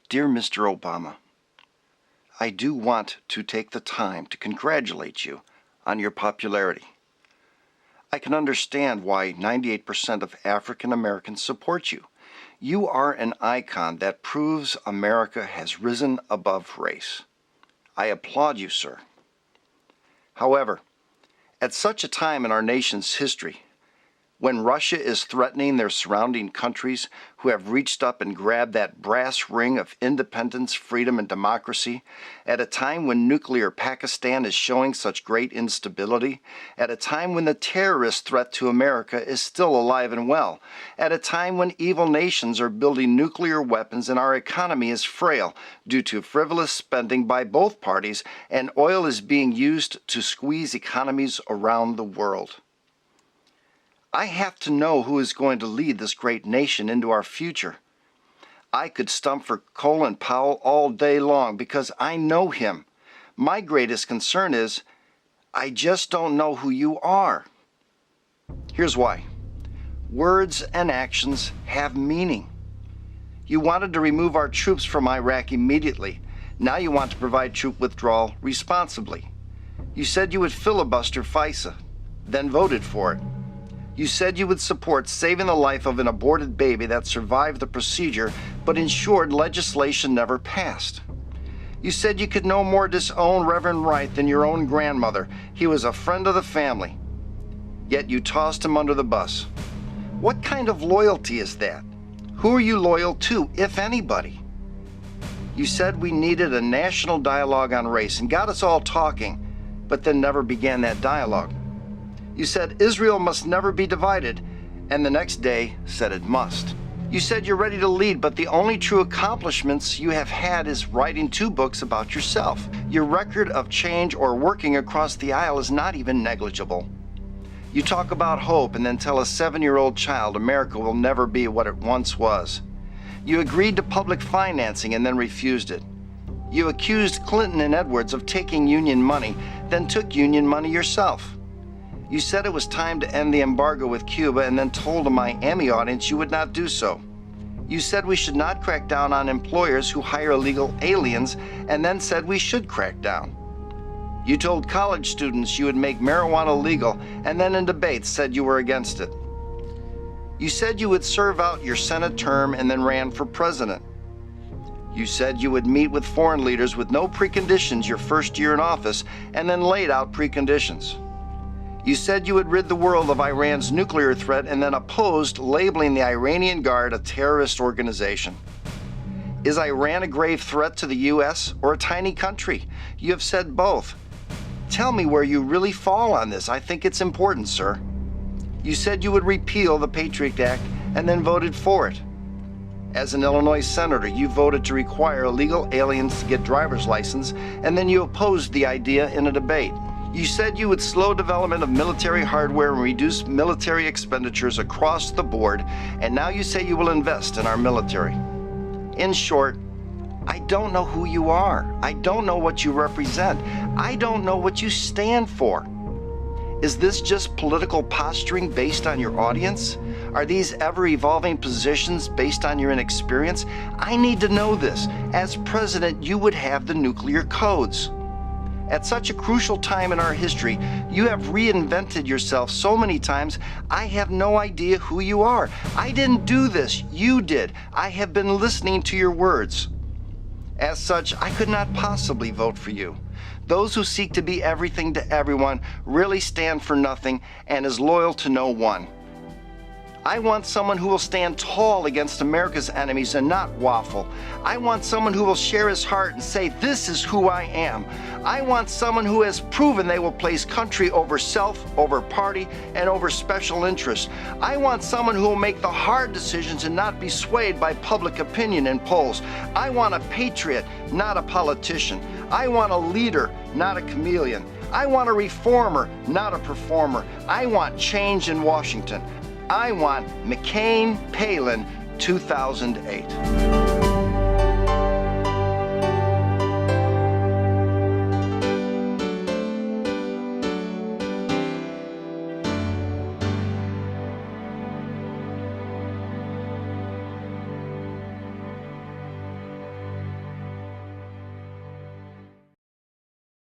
Dear Mr. Obama, I do want to take the time to congratulate you on your popularity. I can understand why 98% of African Americans support you. You are an icon that proves America has risen above race. I applaud you, sir. However, at such a time in our nation's history, when Russia is threatening their surrounding countries who have reached up and grabbed that brass ring of independence, freedom, and democracy, at a time when nuclear Pakistan is showing such great instability, at a time when the terrorist threat to America is still alive and well, at a time when evil nations are building nuclear weapons and our economy is frail due to frivolous spending by both parties and oil is being used to squeeze economies around the world. I have to know who is going to lead this great nation into our future. I could stump for Colin Powell all day long because I know him. My greatest concern is I just don't know who you are. Here's why. Words and actions have meaning. You wanted to remove our troops from Iraq immediately. Now you want to provide troop withdrawal responsibly. You said you would filibuster FISA, then voted for it. You said you would support saving the life of an aborted baby that survived the procedure but ensured legislation never passed. You said you could no more disown Reverend Wright than your own grandmother. He was a friend of the family. Yet you tossed him under the bus. What kind of loyalty is that? Who are you loyal to, if anybody? You said we needed a national dialogue on race and got us all talking, but then never began that dialogue. You said Israel must never be divided, and the next day said it must. You said you're ready to lead, but the only true accomplishments you have had is writing 2 books about yourself. Your record of change or working across the aisle is not even negligible. You talk about hope and then tell a 7-year-old child America will never be what it once was. You agreed to public financing and then refused it. You accused Clinton and Edwards of taking union money, then took union money yourself. You said it was time to end the embargo with Cuba and then told a Miami audience you would not do so. You said we should not crack down on employers who hire illegal aliens and then said we should crack down. You told college students you would make marijuana legal and then in debates said you were against it. You said you would serve out your Senate term and then ran for president. You said you would meet with foreign leaders with no preconditions your first year in office and then laid out preconditions. You said you would rid the world of Iran's nuclear threat and then opposed labeling the Iranian Guard a terrorist organization. Is Iran a grave threat to the U.S. or a tiny country? You have said both. Tell me where you really fall on this. I think it's important, sir. You said you would repeal the Patriot Act and then voted for it. As an Illinois senator, you voted to require illegal aliens to get driver's license, and then you opposed the idea in a debate. You said you would slow development of military hardware and reduce military expenditures across the board, and now you say you will invest in our military. In short, I don't know who you are. I don't know what you represent. I don't know what you stand for. Is this just political posturing based on your audience? Are these ever-evolving positions based on your inexperience? I need to know this. As president, you would have the nuclear codes. At such a crucial time in our history, you have reinvented yourself so many times, I have no idea who you are. I didn't do this, you did. I have been listening to your words. As such, I could not possibly vote for you. Those who seek to be everything to everyone really stand for nothing and is loyal to no one. I want someone who will stand tall against America's enemies and not waffle. I want someone who will share his heart and say, this is who I am. I want someone who has proven they will place country over self, over party, and over special interests. I want someone who will make the hard decisions and not be swayed by public opinion in polls. I want a patriot, not a politician. I want a leader, not a chameleon. I want a reformer, not a performer. I want change in Washington. I want McCain-Palin 2008.